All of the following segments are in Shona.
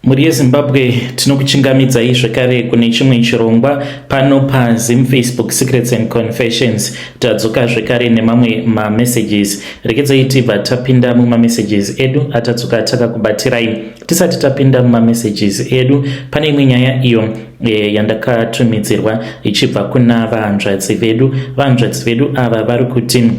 Muri yeZimbabwe tinokuchingamidzai zvekare kune chimwe chirongwa pano paZim Facebook Secrets and Confessions. Tadzoka zvekare nemamwe messages. Rekedzai tibva tapinda messages edu atadzoka takakubatirai. Tisati tapinda messages edu pane imwe nyaya iyo yandakatumidzirwa ichibva kuna vahanzvadzi vedu. Vahanzvadzi vedu ava vari kuti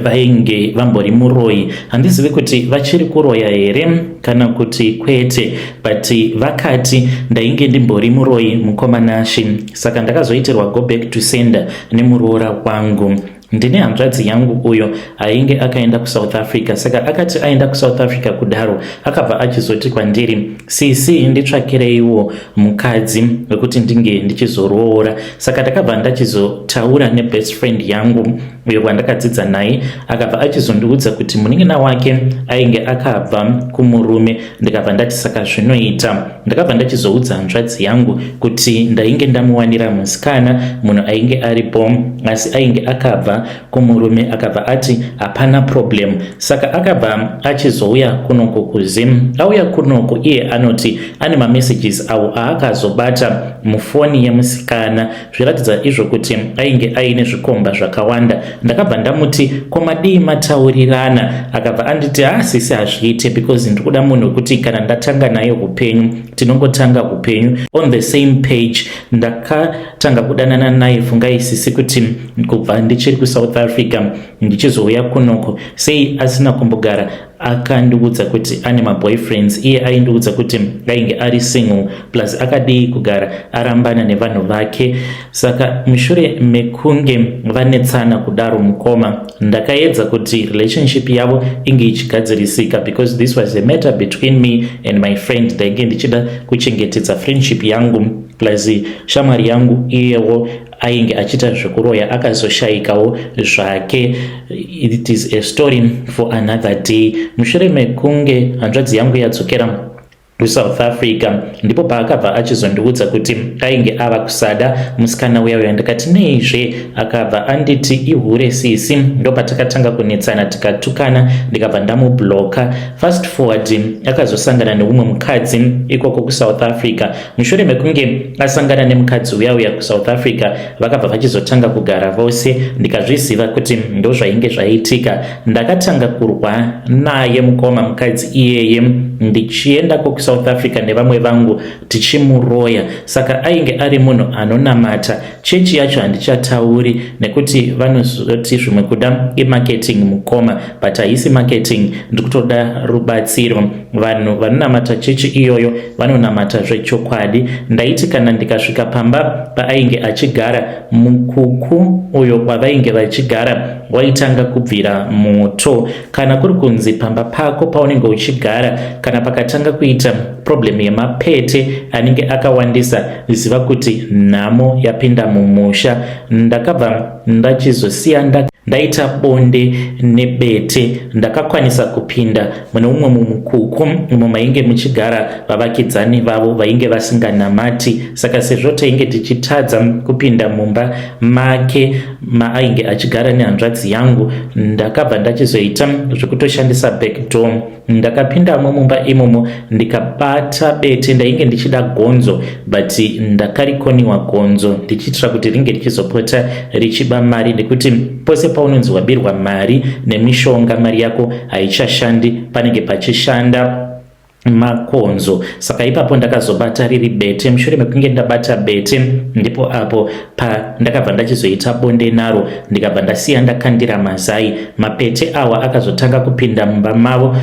vainge vambori muroyi. Handizivi kuti vachiri kuroya here kana kuti kwete, but vakati ndainge ndimbori muroyi mukomanashi, saka ndakazoitirwa go back to sender nemuroora wangu. Ndine hanzvadzi yangu uyo ainge akaenda kuSouth Africa, saka akati aenda kuSouth Africa kudaro akabva achizoti kwandiri, sisi nditsvakireiwo mukadzi wekuti ndinge ndichizoroora. Saka ndakabva ndachizotaura nebest friend yangu uyo wandakadzidza naye, akabva achizondiudza kuti munin'ina wake ainge akabva kumurume. Ndikabva ndati saka zvinoita, ndakabva ndachizoudza hanzvadzi yangu kuti ndainge ndamuwanira musikana munhu ainge aripo, asi ainge akabva kumurume. Akabva ati hapana problem, saka akabva achizouya kunoko kuZim. Auya kunoko iye anoti ane messages avo aakazobata mufoni yemusikana, zviratidza izvo kuti ainge aine zvikomba zvakawanda. Ndakabva ndamuti komadii mataurirana? Akabva anditi sisi hazviite, because ndikuda munhu wekuti kana ndatanga naye upenyu tinongotanga upenyu on the same page. Ndakatanga kudanana naye, fungai sisi kuti kubva ndichiri kuSouth Africa ndichizouya kunoko, sei asina kumbogara akandiudza kuti ane maboyfriends. Iye aindiudza kuti ainge ari single plus akadii kugara arambana nevanhu vake. Saka mushure mekunge vanetsana kudaro mukoma, ndakaedza kuti relationship yavo inge ichigadzirisika, because this was a matter between me and my friend. Ndainge ndichida kuchengetedza friendship yangu plus shamwari yangu iyewo ainge achiita zvekuroya akazoshayikawo zvake. It is a story for another day. Mushure mekunge hanzvadzi yangu yadzokera kuSouth Africa ndipo paakabva achizondiudza kuti ainge ava kusada musikana uya. Ndakati neizve? Akabva anditi ihure sisi. Ndo patakatanga kunetsana tikatukana, ndikabva ndamubloka. Fast forward akazosangana neumwe mukadzi ikoko kuSouth Africa. Mushure mekunge asangana nemukadzi uya kuSouth Africa, vakabva vachizotanga kugara vose. Ndikazviziva kuti ndo zvainge zvaitika. Ndakatanga kurwa naye mukoma mukadzi iyeye, ndichienda South Africa nevamwe vangu tichimuroya. Saka ainge ari munhu anonamata. Chechi yacho handichatauri nekuti vanozoti zvimwe kuda marketing mukoma, but haisi marketing, ndikutoda rubatsiro. Vanhu vanonamata chechi iyoyo vanonamata zvechokwadi. Ndaiti kana ndikasvika pamba paainge achigara, mukuku uyo wavainge vachigara waitanga kubvira moto. Kana kuri kunzi pamba pako paunenge uchigara, kana pakatanga kuita problem yemapete anenge akawandisa, ziva kuti nhamo yapinda mumusha. Ndakabva ndachizosiya ndaita bonde nebete. Ndakakwanisa kupinda mune umwe mumukuku umo mainge muchigara vavakidzani vavo vainge vasinganamati. Saka sezvo tainge tichitadza kupinda mumba make maainge achigara nehanzvadzi yangu, ndakabva ndachizoita zvekutoshandisa backdoor. Ndakapindamo mumba imomo ndikabata bete. Ndainge ndichida gonzo, but ndakarikoniwa gonzo ndichitira kuti ringe richizopota richiba mari, nekuti pose paunonzi wabirwa mari nemishonga, mari yako haichashandi, panenge pachishanda makonzo. Saka ipapo ndakazobata riri bete. Mushure mekunge ndabata bete, ndipo apo ndakabva ndachizoita bonde naro, ndikabva ndasiya ndakandira mazai. Mapete awa akazotanga kupinda mumba mavo.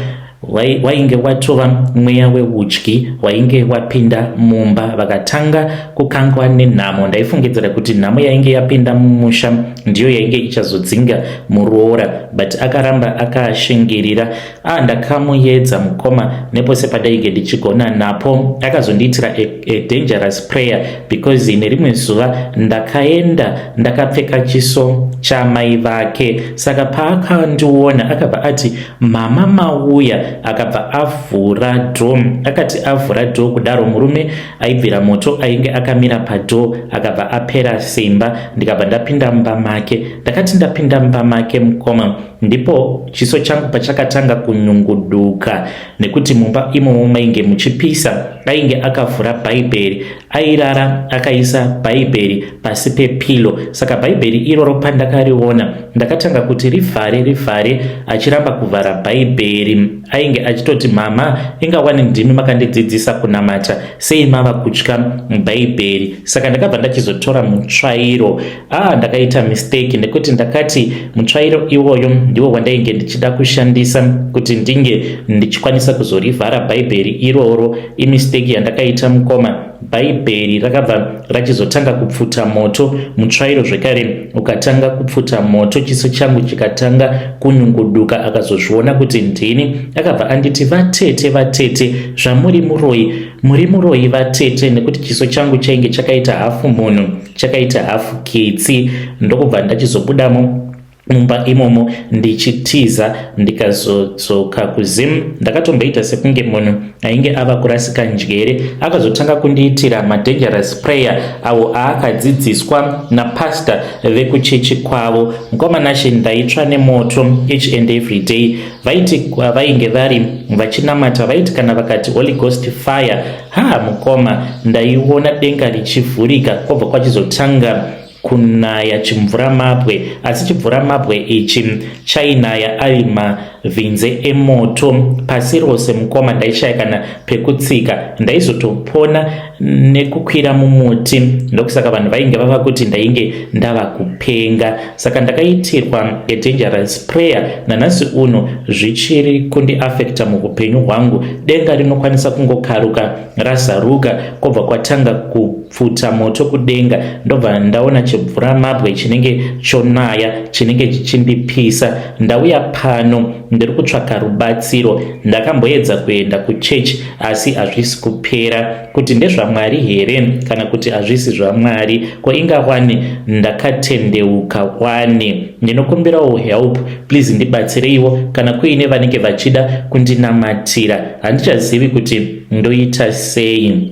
Wainge watova mweya weudyi wainge wapinda mumba, vakatanga kukangwa nenhamo. Ndaifungidzira kuti nhamo yainge yapinda mumusha ndiyo yainge ichazodzinga muroora, but akaramba akashingirira. Ndakamuyedza mukoma nepose padainge ndichigona napo. Akazondiitira a dangerous prayer, because nerimwe zuva ndakaenda ndakapfeka chiso chamai vake. Saka paakandiona akabva ati mama mauya. Akabva avhura door. Akati avhura door kudaro, murume aibvira moto ainge akamira padoor akabva apera simba. Ndikabva ndapinda mumba make. Ndakati ndapinda mumba make mukoma, ndipo chiso changu pachakatanga kunyunguduka, nekuti mumba imomo mainge muchipisa. Ainge akavhura bhaibheri, airara akaisa bhaibheri pasi pepilo. Saka bhaibheri iroro pandakariona ndakatanga kuti rivhare, achiramba kuvhara bhaibheri. Ainge achitoti, mama, ingawani ndimi makandidzidzisa kunamata, sei mava kutya bhaibheri? Saka ndakabva ndachizotora mutsvairo. Ndakaita mistake, nekuti ndakati mutsvairo iwoyo ndiwo wandainge ndichida kushandisa kuti ndinge ndichikwanisa kuzorivhara bhaibheri iroro. Imistake yandakaita mukoma. Bhaibheri rakabva rachizotanga kupfuta moto, mutsvairo zvekare ukatanga kupfuta moto, chiso changu chikatanga kunyunguduka. Akazozviona kuti ndini, akabva anditi, vatete, zvamuri muroi vatete, nekuti chiso changu chainge chakaita hafu munhu, chakaita hafu ketsi. Ndokubva ndachizobudamo mumba imomo ndichitiza, ndikazodzoka kuzimu. Ndakatomboita sekunge munhu ainge ava kurasika njere. Akazotanga kundiitira madangerous prayer avo aakadzidziswa napasta vekuchechi kwavo. Mukomanashi ndaitsva nemoto each and every day. Vaiti vainge vari vachinamata, vaiti kana vakati Holy Ghost fire, mukoma, ndaiona denga richivhurika, kwobva kwachizotanga kunaya chimvura mabwe. Asi chimvura mabwe ichi chainaya ari mavhinze emoto pasi rose. Mukoma, ndaishaya kana pekutsika. Ndaizotopona nekukwira mumuti, ndokusaka vanhu vainge vava kuti ndainge ndava kupenga. Saka ndakaitirwa a dangerous prayer. Nanhasi uno zvichiri kundiafekta muupenyu hwangu. Denga rinokwanisa kungokaruka razaruka, kwobva kwatanga kupfuta moto kudenga. Ndobva ndaona chimvura mabwe chinenge chonaya, chinenge chichindipisa. Ndauya pano ndiri kutsvaka rubatsiro. Ndakamboedza kuenda kuchechi, asi hazvisi kupera. Kuti ndezvaMwari here kana kuti hazvisi zvaMwari? Ko ingawani ndakatendeuka wani? Ndinokumbirawo help, please ndibatsireiwo kana kuine vanenge vachida kundinamatira. Handichazivi kuti ndoita sei.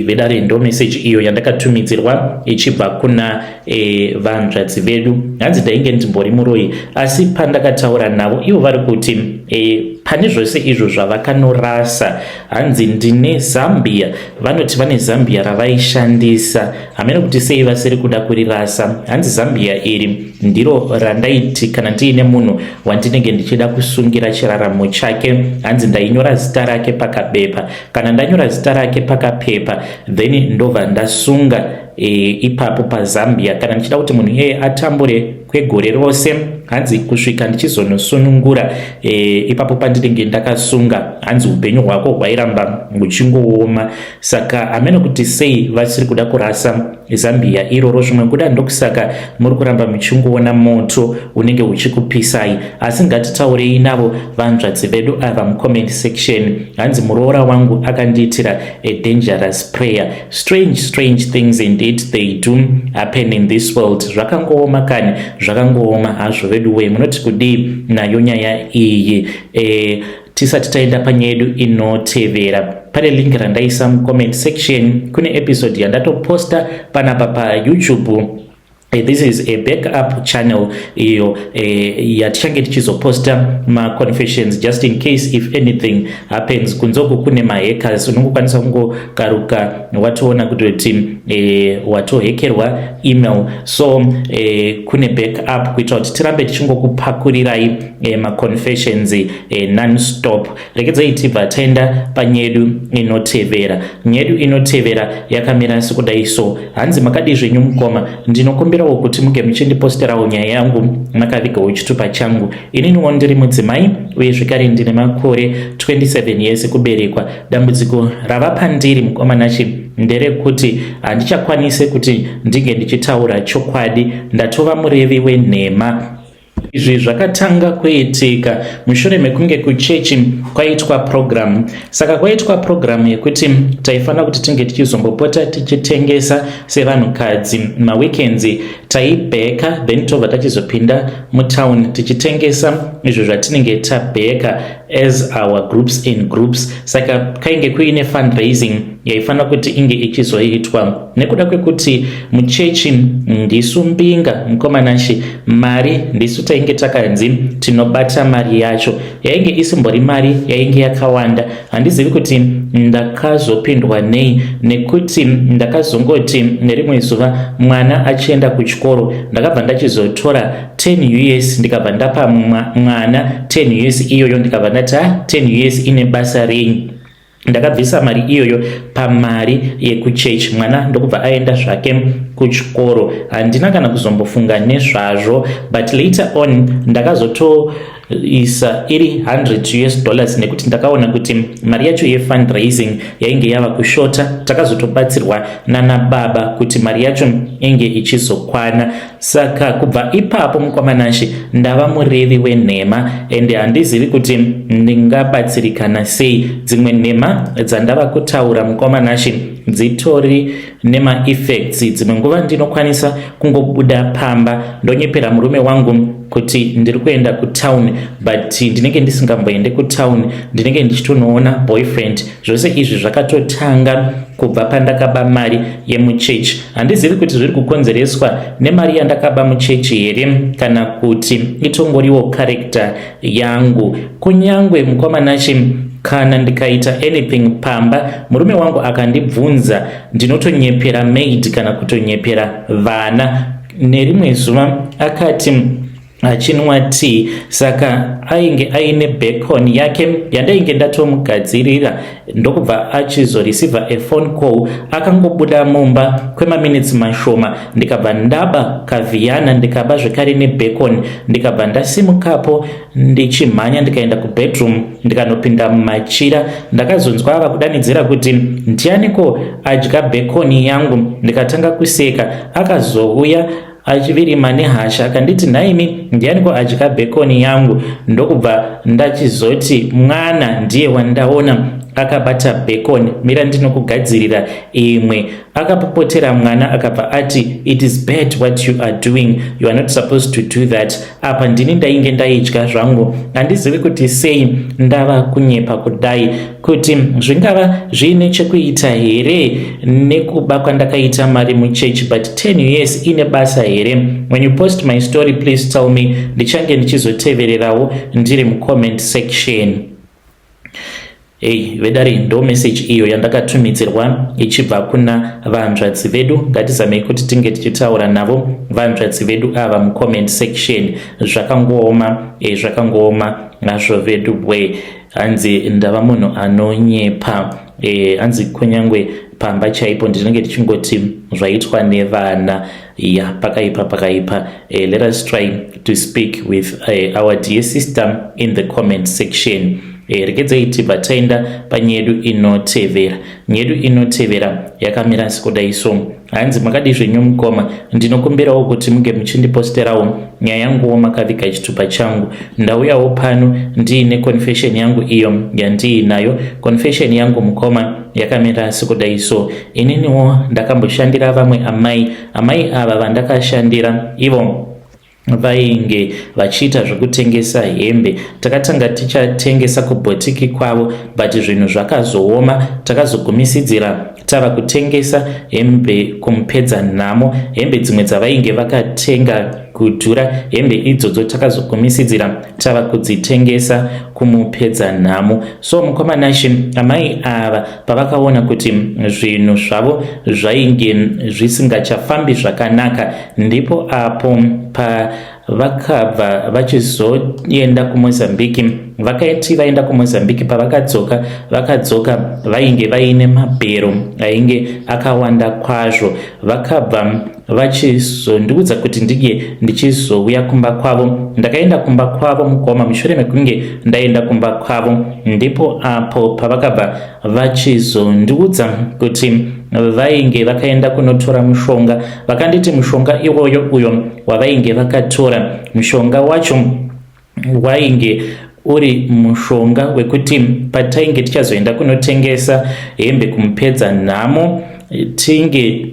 Vedare ndo message iyo yandakatumidzirwa ichibva kuna vanzvadzi vedu. Hanzi ndainge ndimbori muroi, asi pandakataura navo ivo vari kuti pane zvose izvo zvavakanorasa. Hanzi ndine Zambia, vanoti vane Zambia ravaishandisa. Hamene kuti sei vasiri kuda kurirasa. Hanzi Zambia iri ndiro randaiti kana ndiine munhu wandinenge ndichida kusungira chiraramo chake, hanzi ndainyora zita rake pakabepa. Kana ndanyora zita rake pakapepa, then ndobva ndasunga ipapo paZambia. Kana ndichida kuti munhu iyeye atambure kwegore rose, hanzi kusvika ndichizonosunungura ipapo pandinenge ndakasunga, hanzi upenyu hwako hwairamba huchingooma. Saka hamene kuti sei vasiri kuda kurasa Zambia iroro. Zvimwe kuda ndokusaka muri kuramba muchingoona moto unenge uchikupisai. Asi ngatitaurei navo vanzvadzi vedu ava mucomment section. Hanzi muroora wangu akandiitira a dangerous prayer. Strange things indeed they do happen in this world. Zvakangooma kani, zvakangooma hazvo vedu we. Munoti kudii nayo nyaya iyi? Tisati taenda panyaya yedu inotevera, pane link randaisa mucomment section. Kune episode yandatoposta panapa paYouTube. This is a backup channel iyo yatichange tichizoposta ma-confessions just in case if anything happens. Kunzoko kune ma-hackers, unongokwanisa kungokaruka watoona kuti watohekerwa email. So kune backup kuitira kuti tirambe tichingokupakurirai ma-confessions non-stop. Rekedzai tibva taenda panyedu inotevera. Nyedu inotevera yakamira sekudai so. Hanzi makadi zvenyu mukoma, ndinokumbirawo kuti muge muchindiposterawo nyaya yangu makavigawo chitupa changu. Ininiwo ndiri mudzimai uye zvekare ndine makore 27 years kuberekwa. Dambudziko rava pandiri mukomanachi nderekuti handichakwanise kuti ndinge ndichitaura chokwadi. ndatova murevi wenhema. Izvi zvakatanga kuitika mushure mekunge kuchechi kwaitwa program. Saka kwaitwa program yekuti taifanira kuti tinge tichizombopota tichitengesa sevanhukadzi. Ma weekends taibheka then tobva tachizopinda mutown tichitengesa izvo zvatinenge tabheka as our groups in groups. Saka kainge kuine fundraising yaifanira kuti inge ichizoitwa nekuda kwekuti muchechi ndisu mbinga mukomanashi mari ndisu tainge takanzi tinobata mari yacho. Yainge isimbori mari yainge yakawanda. Handizivi kuti ndakazopindwa nei nekuti ndakazongoti nerimwe zuva mwana achienda kuchikoro ndakabva ndachizotora 10 US ndikabva ndapa mwana 10 US iyoyo ndikabva ndati 10 US ine basa rei. Ndakabvisa mari iyoyo pamari yekuchechi. Mwana ndokubva aenda zvake kuchikoro. Handina kana kuzombofunga nezvazvo, but later on ndakazotoisa iri $100 nekuti ndakaona kuti mari yacho yefundraising yainge yava kushota. Takazotobatsirwa nana baba kuti mari yacho inge ichizokwana. Saka kubva ipapo mukomanashi ndava murevi wenhema ende handizivi kuti ndingabatsirikana sei. Dzimwe nhema dzandava kutaura mukomanashi dzitori nema effects. Dzimwe nguva ndinokwanisa kungobuda pamba ndonyepera murume wangu kuti ndiri kuenda kutown, but ndinenge ndisingamboende kutown, ndinenge ndichitonoona boyfriend. Zvose izvi zvakatotanga kubva pandakaba mari yemuchechi. Handizivi kuti zviri kukonzereswa nemari yandakaba muchechi here kana kuti itongoriwo character yangu. Kunyangwe mukomanashi kana ndikaita anything pamba murume wangu akandibvunza ndinotonyepera maid kana kutonyepera vana. Nerimwe zuva akati achinwa tea, saka ainge aine bacon yake yandainge ndatomugadzirira. Ndokubva achizoreceiva a phone call akangobuda mumba kwemaminitsi mashoma ndikabva ndaba kavhiyana ndikaba zvekare nebacon ndikabva ndasimukapo ndichimhanya ndikaenda kubedroom ndikanopinda mumachira. Ndakazonzwa ava kudanidzira kuti ndianiko adya bacon yangu. Ndikatanga kuseka. Akazouya achivirima nehasha akanditi naimi ndianiko adya bacon yangu. Ndokubva ndachizoti mwana ndiye wandaona akabata bacon, mira ndinokugadzirira imwe. Akapopotera mwana akabva ati it is bad what you are doing, you are not supposed to do that. Apa ndini ndainge ndaidya zvangu. Handizivi kuti sei ndava kunyepa kudai, kuti zvingava zviine chekuita here nekuba kwandakaita mari muchechi, but 10 US ine basa here. When you post my story please tell me, ndichange ndichizotevererawo ndiri mucomment section. Vedari ndo message iyo yandakatumidzirwa ichibva kuna vanzvadzi vedu. Ngatizamei kuti tinge tichitaura navo vanzvadzi vedu ava mucomment section. Zvakangooma nazvo vedu bwe. Hanzi ndava munhu anonyepa. Hanzi kunyangwe pamba chaipo ndinenge tichingoti zvaitwa nevana. Pakaipa. Let us try to speak with our dear sister in the comment section. Regedzai tibva taenda panyedu inotevera. Nyedu inotevera yakamira sekudai so. Hanzi makadi zvenyu mukoma, ndinokumbirawo kuti muge muchindiposterawo nyaya yanguwo makaviga chitupa changu. Ndauyawo pano ndiine confession yangu iyo yandiinayo. Confession yangu mukoma yakamira sekudai so. Ininiwo ndakamboshandira vamwe amai ava vandakashandira ivo vainge vachiita zvekutengesa hembe. Takatanga tichatengesa kubhotiki kwavo, but zvinhu zvakazooma. Takazogumisidzira tava kutengesa hembe kumupedza nhamo. Hembe dzimwe dzavainge vakatenga kudhura, hembe idzodzo takazogumisidzira tava kudzitengesa kumupedza nhamo. So mukomanashi amai ava pavakaona kuti zvinhu zvavo zvainge zvisingachafambi zvakanaka, ndipo apo vakabva vachizoenda kuMozambique. Vakaiti vaenda kuMozambique, vakadzoka vainge vaine mabhero ainge akawanda kwazvo. Vakabva vachizondiudza kuti ndinge ndichizouya kumba kwavo. Ndakaenda kumba kwavo mukoma. Mushure mekunge ndaenda kumba kwavo ndipo apo pavakabva vachizondiudza kuti vainge vakaenda kunotora mushonga. Vakanditi mushonga iwoyo uyo wavainge vakatora, mushonga wacho wainge uri mushonga wekuti patainge tichazoenda kunotengesa hembe kumupedza nhamo tinge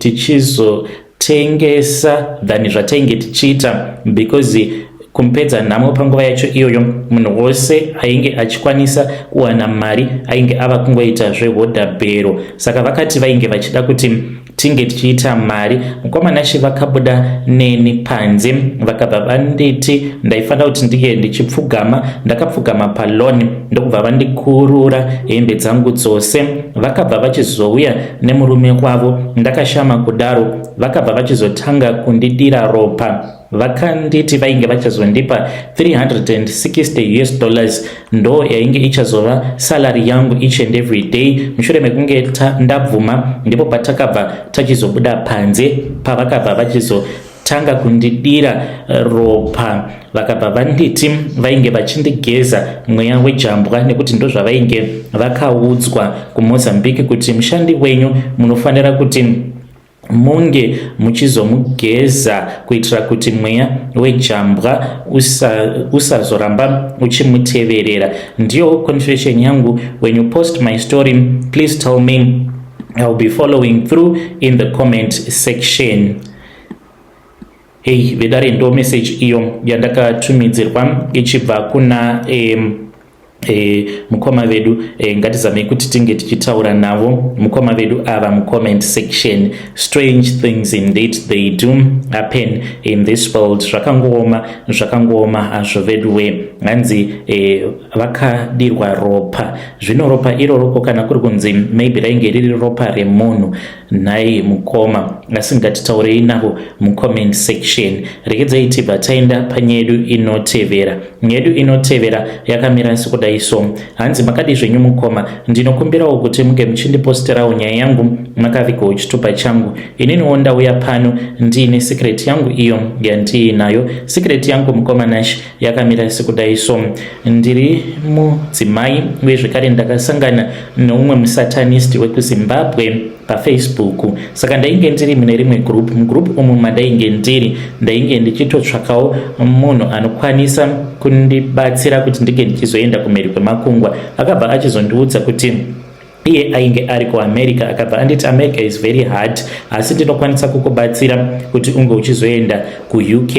kutengesa than zvatainge tichiita, because kumpedza nhamo panguva yacho iyoyo munhu wose ainge achikwanisa kuwana mari ainge ava kungoita zvehodhabhero. Saka vakati vainge vachida kuti tinge tichiita mari, mukomanashi vakabuda neni panze vakabva vanditi ndaifanira kuti ndige ndichipfugama. Ndakapfugama paloni ndokubva vandikurura hembe dzangu dzose. Vakabva vachizouya nemurume wavo, ndakashama kudaro. Vakabva vachizotanga kundidira ropa. Vakanditi vainge vachazondipa $360 ndo yainge ichazova salary yangu each and every day. Mushure mekunge ndabvuma ndipo patakabva tachizobuda panze pavakabva vachizotanga kundidira ropa. Vakabva vanditi vainge vachindigeza mweya wejambwa, nekuti ndo zvavainge vakaudzwa kuMozambique kuti mushandi wenyu munofanira kuti munge muchizomugeza kuitira kuti mweya wejambwa usazoramba uchimuteverera. Ndiyo confession yangu. When you post my story, please tell me. I'll be following through in the comment section. Hey, vedare ndo message iyo yandakatumidzirwa ichibva kuna mukoma vedu. Ngatizamei kuti tinge tichitaura navo mukoma vedu ava mucomment section. Strange things indeed they do happen in this world. Zvakangooma hazvo veduwe. Hanzi vakadirwa ropa. Zvino ropa iroroko kana kuri kunzi maybe rainge riri ropa remunhu, nhai mukoma, asi ngatitaurei navo mucomment section. Rekedzai tibva taenda panyedu inotevera. Nyedu inotevera yakamira sekudai so. Hanzi makadi zvenyu mukoma, ndinokumbirawo kuti muge muchindiposterawo nyaya yangu makavigawo chitupa changu. Ininiwo ndauya pano ndiine secret yangu iyo yandiinayo. Secret yangu mukoma nashi yakamira sekudai so. Ndiri mudzimai uye zvekare ndakasangana neumwe musatanist wekuZimbabwe paFacebook. Saka ndainge ndiri mune rimwe group. Mugroup umu mandainge ndiri ndainge ndichitotsvakawo munhu anokwanisa kundibatsira kuti ndige ndichizoenda kumheri kwemakungwa. Akabva achizondiudza kuti iye ainge ari kuAmerica. Akabva anditi America is very hard, asi ndinokwanisa kukubatsira kuti unge uchizoenda kuUK.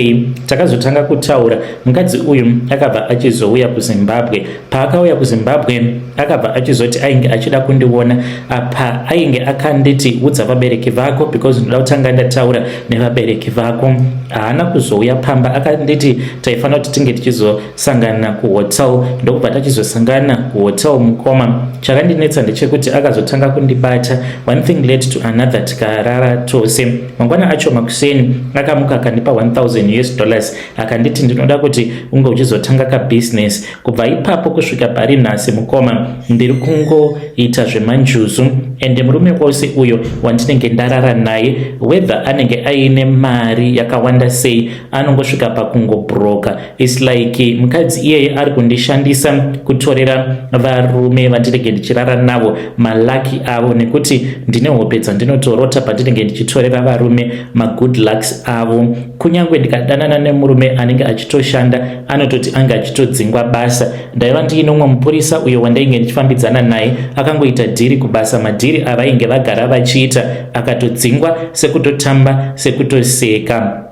Takazotanga kutaura. Mukadzi uyu akabva achizouya kuZimbabwe. Paakauya kuZimbabwe akabva achizoti ainge achida kundiona. Apa ainge akanditi udza vabereki vako, because ndoda kutanga ndataura nevabereki vako. Haana kuzouya pamba, akanditi taifanira kuti tinge tichizosangana kuhotel. Ndokubva tachizosangana kuhotel mukoma. Chakandinetsa ndechekuti akazotanga kundibata. One thing led to another, tikarara tose. Mangwana acho makuseni akamuka akandipa $1,000 akanditi ndinoda kuti unge uchizotanga kabusiness. Kubva ipapo kusvika pari nhasi mukoma ndiri kungoita zvemanjuzu. Ende murume wose uyo wandinenge ndarara naye, whether anenge aine mari yakawanda sei, anongosvika pakungobroka. It's like mukadzi iyeye ari kundishandisa kutorera varume vandinenge ndichirara navo malaki avo, nekuti ndine hope dzandinotorota pandinenge ndichitorera varume magood lucks avo. Kunyange ndikadanana nemurume anenge achitoshanda anototi anga achitodzingwa basa. Ndaiva ndiine umwe mupurisa uyo wandainge ndichifambidzana naye akangoita dhiri kubasa, madhiri avainge vagara vachiita, akatodzingwa sekutotamba sekutoseka.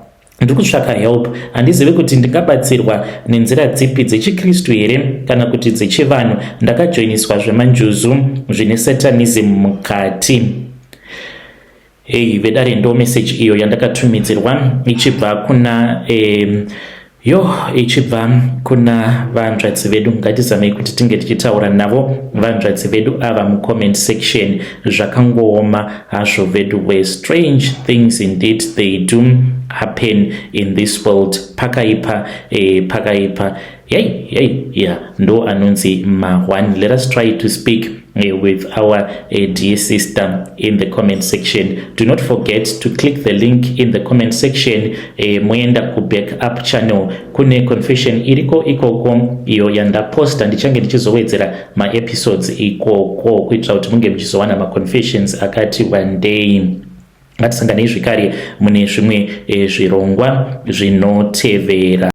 Ndiri kutsvaka help. Handizivi kuti ndingabatsirwa nenzira dzipi, dzechiKristu here kana kuti dzechivanhu. Ndakajoiniswa zvemanjuzu zvine satanism mukati. Hey, vedare ndo message iyo yandakatumidzirwa ichibva kuna ichibva kuna vanzvadzi vedu. Ngatizamei kuti tinge tichitaura navo vanzvadzi vedu ava mucomment section. Zvakangooma hazvo vedu we. Strange things indeed they do happen in this world. Pakaipa pakaipa. Yeah, ndo anonzi Ma1. Let us try to speak with our dear sister in the comment section. Do not forget to click the link in the comment section. Muenda ku backup channel kune confession iriko ikoko iyo yanda posta. Ndichange ndichizowedzera ma episodes ikoko kuitira kuti munge muchizowana ma confessions akati one day. Ngatisanganei zvekare mune zvimwe zvirongwa zvinotevera.